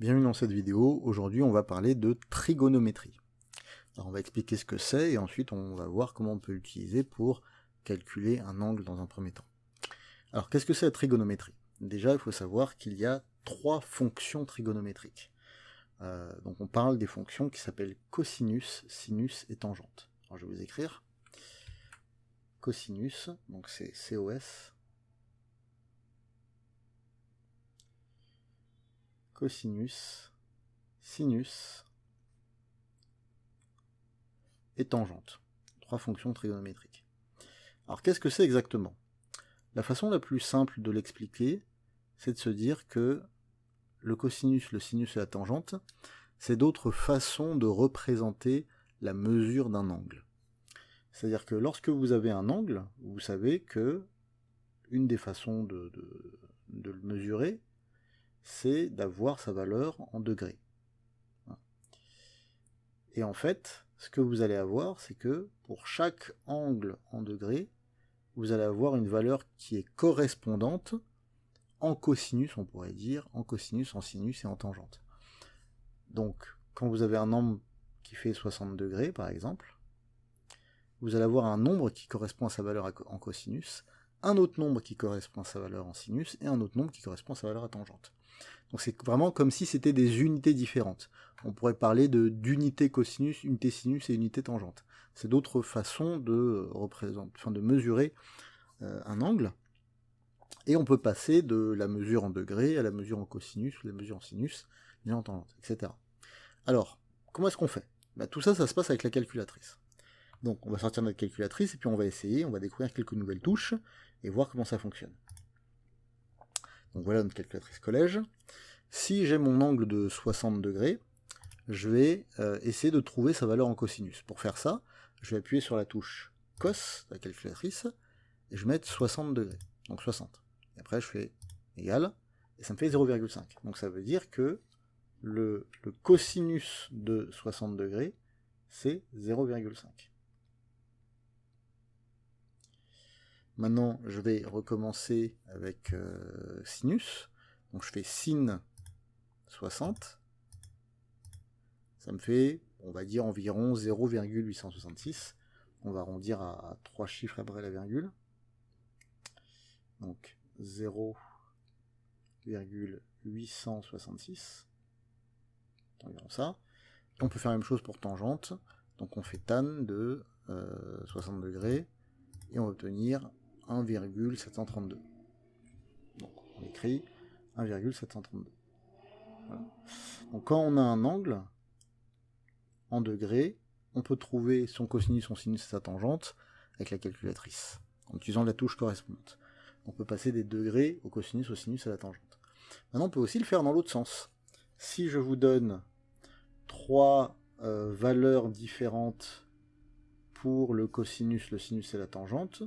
Bienvenue dans cette vidéo. Aujourd'hui, on va parler de trigonométrie. Alors, on va expliquer ce que c'est et ensuite on va voir comment on peut l'utiliser pour calculer un angle dans un premier temps. Alors, qu'est-ce que c'est la trigonométrie? Déjà, il faut savoir qu'il y a trois fonctions trigonométriques. Donc, on parle des fonctions qui s'appellent cosinus, sinus et tangente. Alors, je vais vous écrire. Cosinus, donc c'est COS. Cosinus, sinus et tangente. Trois fonctions trigonométriques. Alors qu'est-ce que c'est exactement? La façon la plus simple de l'expliquer, c'est de se dire que le cosinus, le sinus et la tangente, c'est d'autres façons de représenter la mesure d'un angle. C'est-à-dire que lorsque vous avez un angle, vous savez que une des façons de le mesurer, c'est d'avoir sa valeur en degrés. Et en fait, ce que vous allez avoir, c'est que pour chaque angle en degrés, vous allez avoir une valeur qui est correspondante en cosinus, on pourrait dire, en cosinus, en sinus et en tangente. Donc, quand vous avez un nombre qui fait 60 degrés, par exemple, vous allez avoir un nombre qui correspond à sa valeur en cosinus, un autre nombre qui correspond à sa valeur en sinus, et un autre nombre qui correspond à sa valeur à tangente. Donc c'est vraiment comme si c'était des unités différentes. On pourrait parler d'unité cosinus, unité sinus et unité tangente. C'est d'autres façons de de mesurer un angle. Et on peut passer de la mesure en degrés à la mesure en cosinus, ou la mesure en sinus, et en tangente, etc. Alors, comment est-ce qu'on fait? Tout ça, ça se passe avec la calculatrice. Donc on va sortir notre calculatrice et puis on va essayer, on va découvrir quelques nouvelles touches et voir comment ça fonctionne. Donc voilà notre calculatrice collège. Si j'ai mon angle de 60 degrés, je vais essayer de trouver sa valeur en cosinus. Pour faire ça, je vais appuyer sur la touche cos de la calculatrice et je vais mettre 60 degrés, donc 60. Et après je fais égal, et ça me fait 0,5. Donc ça veut dire que le cosinus de 60 degrés, c'est 0,5. Maintenant, je vais recommencer avec sinus. Donc je fais sin 60. Ça me fait, on va dire, environ 0,866. On va arrondir à 3 chiffres après la virgule. Donc 0,866. Environ ça. Et on peut faire la même chose pour tangente. Donc on fait tan de 60 degrés. Et on va obtenir 1,732. Donc on écrit 1,732. Voilà. Donc quand on a un angle en degrés, on peut trouver son cosinus, son sinus et sa tangente avec la calculatrice, en utilisant la touche correspondante. On peut passer des degrés au cosinus, au sinus et à la tangente. Maintenant, on peut aussi le faire dans l'autre sens. Si je vous donne trois valeurs différentes pour le cosinus, le sinus et la tangente,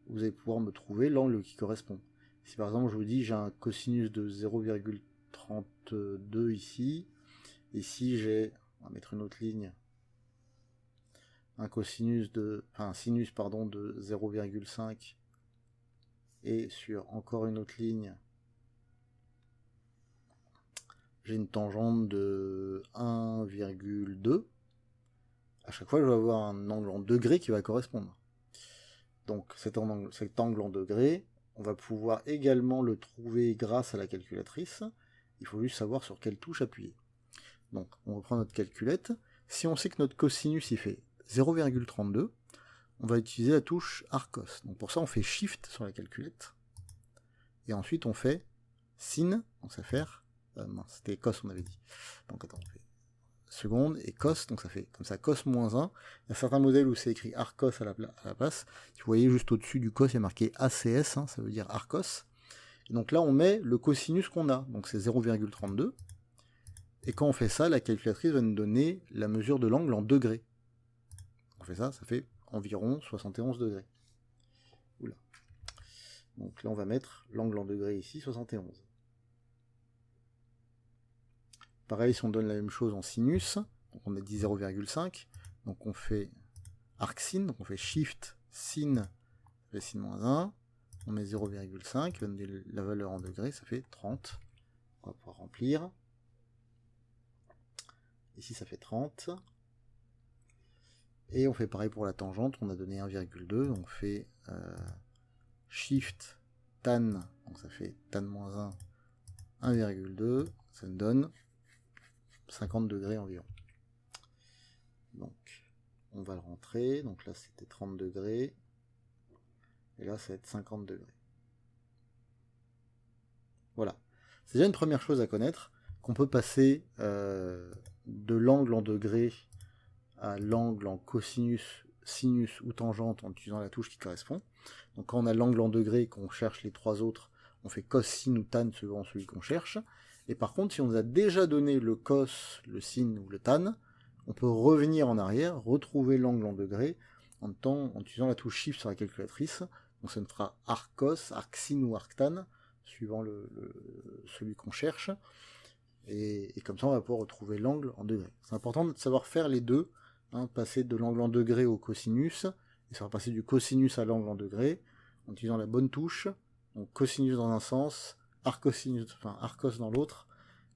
vous allez pouvoir me trouver l'angle qui correspond. Si par exemple je vous dis j'ai un cosinus de 0,32 ici, et si j'ai, on va mettre une autre ligne, un sinus de 0,5, et sur encore une autre ligne, j'ai une tangente de 1,2, à chaque fois je vais avoir un angle en degrés qui va correspondre. Donc cet angle en degrés, on va pouvoir également le trouver grâce à la calculatrice. Il faut juste savoir sur quelle touche appuyer. Donc on reprend notre calculette. Si on sait que notre cosinus il fait 0,32, on va utiliser la touche arcos. Donc pour ça on fait shift sur la calculette. Et ensuite on fait sin, donc ça fait... c'était cos on avait dit. Donc attends, on fait seconde et cos, donc ça fait comme ça cos moins 1. Il y a certains modèles où c'est écrit arcos à la place. Vous voyez juste au-dessus du cos, il y a marqué ACS, ça veut dire arcos. Et donc là, on met le cosinus qu'on a, donc c'est 0,32. Et quand on fait ça, la calculatrice va nous donner la mesure de l'angle en degrés. On fait ça, ça fait environ 71 degrés. Oula. Donc là, on va mettre l'angle en degrés ici, 71. Pareil, si on donne la même chose en sinus, donc on a dit 0,5, donc on fait arcsin, donc on fait shift sin, ça fait sin moins 1, on met 0,5, on met la valeur en degrés, ça fait 30. On va pouvoir remplir. Ici, ça fait 30. Et on fait pareil pour la tangente. On a donné 1,2. On fait Shift tan. Donc ça fait tan-1, 1,2. Ça me donne 50 degrés environ. Donc, on va le rentrer. Donc là, c'était 30 degrés. Et là, ça va être 50 degrés. Voilà. C'est déjà une première chose à connaître, qu'on peut passer de l'angle en degrés à l'angle en cosinus, sinus ou tangente en utilisant la touche qui correspond. Donc quand on a l'angle en degrés et qu'on cherche les trois autres, on fait cos, sin ou tan selon celui qu'on cherche. Et par contre, si on nous a déjà donné le cos, le sin ou le tan, on peut revenir en arrière, retrouver l'angle en degrés en utilisant la touche Shift sur la calculatrice. Donc ça nous fera arc cos, arc sin ou arc tan, suivant celui qu'on cherche. Et comme ça, on va pouvoir retrouver l'angle en degrés. C'est important de savoir faire les deux, hein, passer de l'angle en degrés au cosinus, et ça va passer du cosinus à l'angle en degrés, en utilisant la bonne touche, donc cosinus dans un sens, arcos dans l'autre,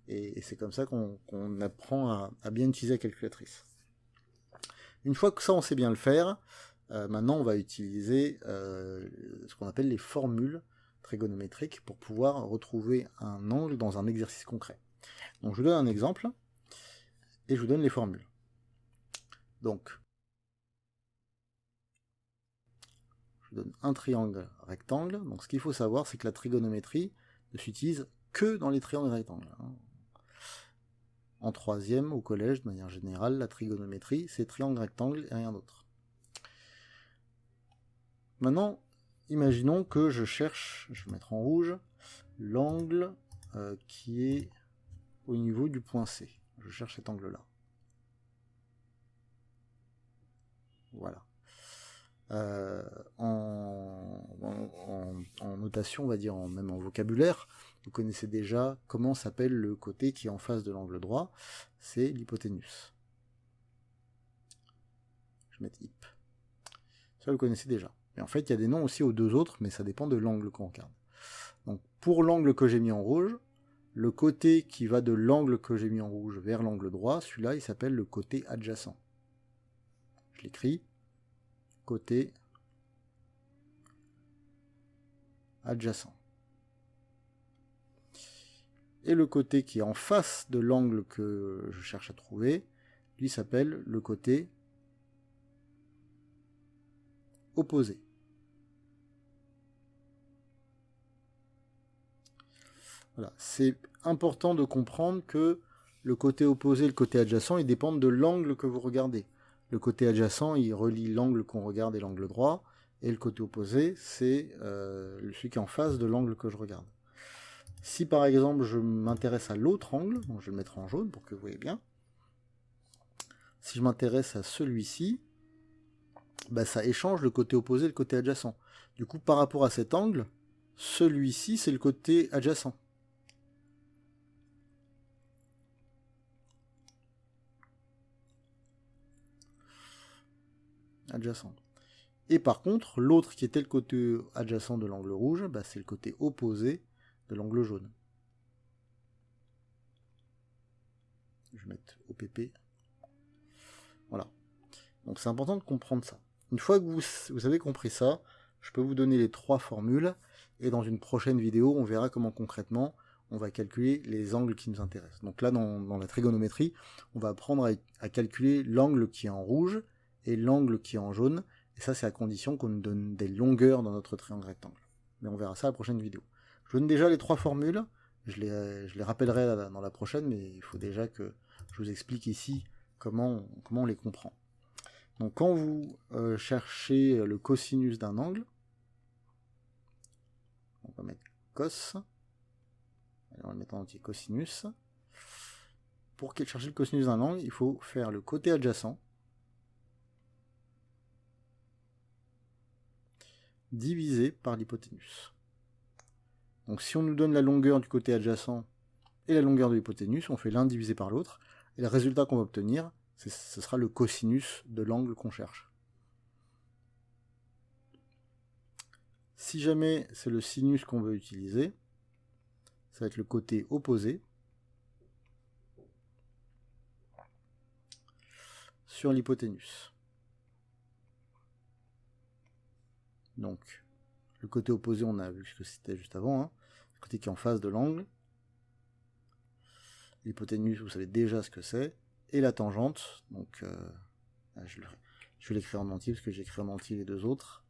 et c'est comme ça qu'on apprend à bien utiliser la calculatrice. Une fois que ça, on sait bien le faire, maintenant on va utiliser ce qu'on appelle les formules trigonométriques pour pouvoir retrouver un angle dans un exercice concret. Donc je vous donne un exemple, et je vous donne les formules. Donc, je vous donne un triangle rectangle. Donc ce qu'il faut savoir, c'est que la trigonométrie ne s'utilise que dans les triangles rectangles. En troisième, au collège, de manière générale, la trigonométrie, c'est triangle rectangle et rien d'autre. Maintenant, imaginons que je cherche, je vais mettre en rouge, l'angle qui est au niveau du point C. Je cherche cet angle-là. Voilà. En notation, on va dire, même en vocabulaire, vous connaissez déjà comment s'appelle le côté qui est en face de l'angle droit, c'est l'hypoténuse. Je vais mettre hip. Ça, vous connaissez déjà. Mais en fait, il y a des noms aussi aux deux autres, mais ça dépend de l'angle qu'on regarde. Donc, pour l'angle que j'ai mis en rouge, le côté qui va de l'angle que j'ai mis en rouge vers l'angle droit, celui-là, il s'appelle le côté adjacent. Je l'écris. Côté adjacent. Et le côté qui est en face de l'angle que je cherche à trouver, lui s'appelle le côté opposé. Voilà. C'est important de comprendre que le côté opposé et le côté adjacent, ils dépendent de l'angle que vous regardez. Le côté adjacent, il relie l'angle qu'on regarde et l'angle droit, et le côté opposé, c'est celui qui est en face de l'angle que je regarde. Si par exemple je m'intéresse à l'autre angle, donc je vais le mettre en jaune pour que vous voyez bien, si je m'intéresse à celui-ci, bah, ça échange le côté opposé et le côté adjacent. Du coup, par rapport à cet angle, celui-ci, c'est le côté adjacent. Adjacent. Et par contre, l'autre qui était le côté adjacent de l'angle rouge, bah, c'est le côté opposé de l'angle jaune. Je vais mettre OPP. Voilà. Donc c'est important de comprendre ça. Une fois que vous avez compris ça, je peux vous donner les trois formules, et dans une prochaine vidéo, on verra comment concrètement on va calculer les angles qui nous intéressent. Donc là, dans la trigonométrie, on va apprendre à calculer l'angle qui est en rouge et l'angle qui est en jaune, et ça c'est à condition qu'on nous donne des longueurs dans notre triangle rectangle. Mais on verra ça à la prochaine vidéo. Je vous donne déjà les trois formules, je les rappellerai dans la prochaine, mais il faut déjà que je vous explique ici comment on les comprend. Donc quand vous cherchez le cosinus d'un angle, on va mettre cos, on va le mettre en entier cosinus. Pour chercher le cosinus d'un angle, il faut faire le côté adjacent divisé par l'hypoténuse. Donc si on nous donne la longueur du côté adjacent et la longueur de l'hypoténuse, on fait l'un divisé par l'autre, et le résultat qu'on va obtenir, ce sera le cosinus de l'angle qu'on cherche. Si jamais c'est le sinus qu'on veut utiliser, ça va être le côté opposé. sur l'hypoténuse. Donc, le côté opposé, on a vu ce que c'était juste avant, hein. Le côté qui est en face de l'angle. L'hypoténuse, vous savez déjà ce que c'est. Et la tangente, donc je vais l'écrire en entier parce que j'ai écrit en entier les deux autres.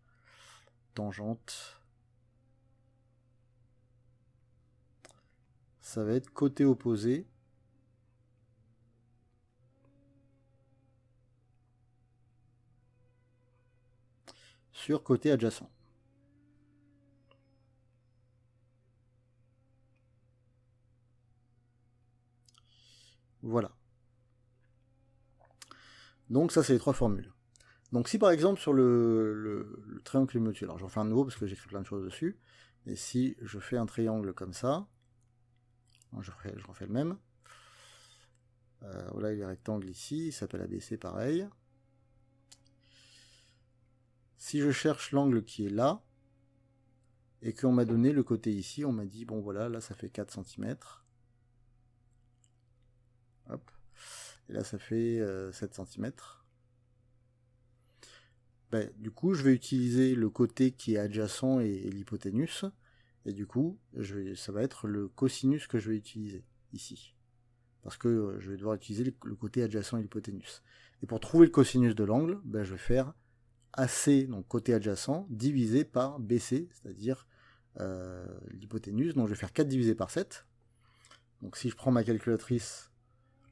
Tangente. Ça va être côté opposé sur côté adjacent. Voilà. Donc ça, c'est les trois formules. Donc si par exemple sur le triangle Clément-Thieu, alors j'en fais un nouveau parce que j'écris plein de choses dessus, et si je fais un triangle comme ça, je refais le même. Voilà, il y a rectangle ici, il s'appelle ABC pareil. Si je cherche l'angle qui est là, et qu'on m'a donné le côté ici, on m'a dit, bon voilà, là ça fait 4 cm. Hop. Et là ça fait 7 cm. Ben, du coup, je vais utiliser le côté qui est adjacent et l'hypoténuse. Et du coup, ça va être le cosinus que je vais utiliser ici. Parce que je vais devoir utiliser le côté adjacent et l'hypoténuse. Et pour trouver le cosinus de l'angle, ben, je vais faire AC, donc côté adjacent, divisé par BC, c'est-à-dire l'hypoténuse. Donc je vais faire 4 divisé par 7. Donc si je prends ma calculatrice,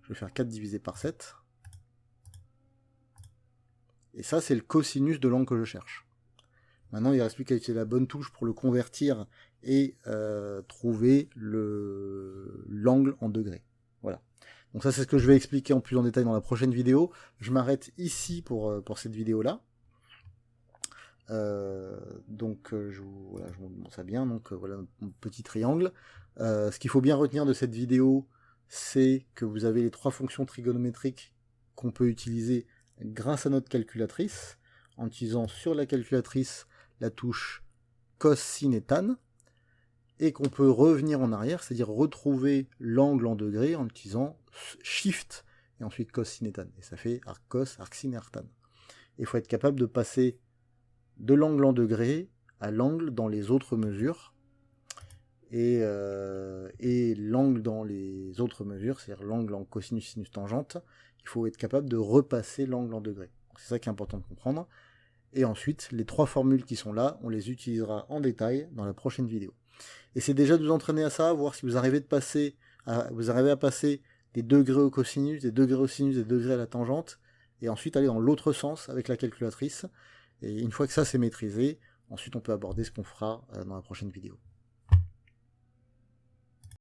je vais faire 4 divisé par 7. Et ça, c'est le cosinus de l'angle que je cherche. Maintenant, il ne reste plus qu'à utiliser la bonne touche pour le convertir et trouver l'angle en degrés. Voilà. Donc ça, c'est ce que je vais expliquer en plus en détail dans la prochaine vidéo. Je m'arrête ici pour cette vidéo-là. Je vous montre ça bien. Donc voilà mon petit triangle. Ce qu'il faut bien retenir de cette vidéo, c'est que vous avez les trois fonctions trigonométriques qu'on peut utiliser grâce à notre calculatrice, en utilisant sur la calculatrice la touche cos, sin et tan, et qu'on peut revenir en arrière, c'est-à-dire retrouver l'angle en degrés en utilisant shift et ensuite cos, sin et tan. Et ça fait arc cos, arc sin et arc tan. Il faut être capable de passer de l'angle en degrés à l'angle dans les autres mesures, et l'angle dans les autres mesures, c'est-à-dire l'angle en cosinus, sinus, tangente, il faut être capable de repasser l'angle en degrés. C'est ça qui est important de comprendre. Et ensuite, les trois formules qui sont là, on les utilisera en détail dans la prochaine vidéo. Et c'est déjà de vous entraîner à ça, voir si vous arrivez à passer des degrés au cosinus, des degrés au sinus, des degrés à la tangente, et ensuite aller dans l'autre sens avec la calculatrice. Et une fois que ça c'est maîtrisé, ensuite on peut aborder ce qu'on fera dans la prochaine vidéo.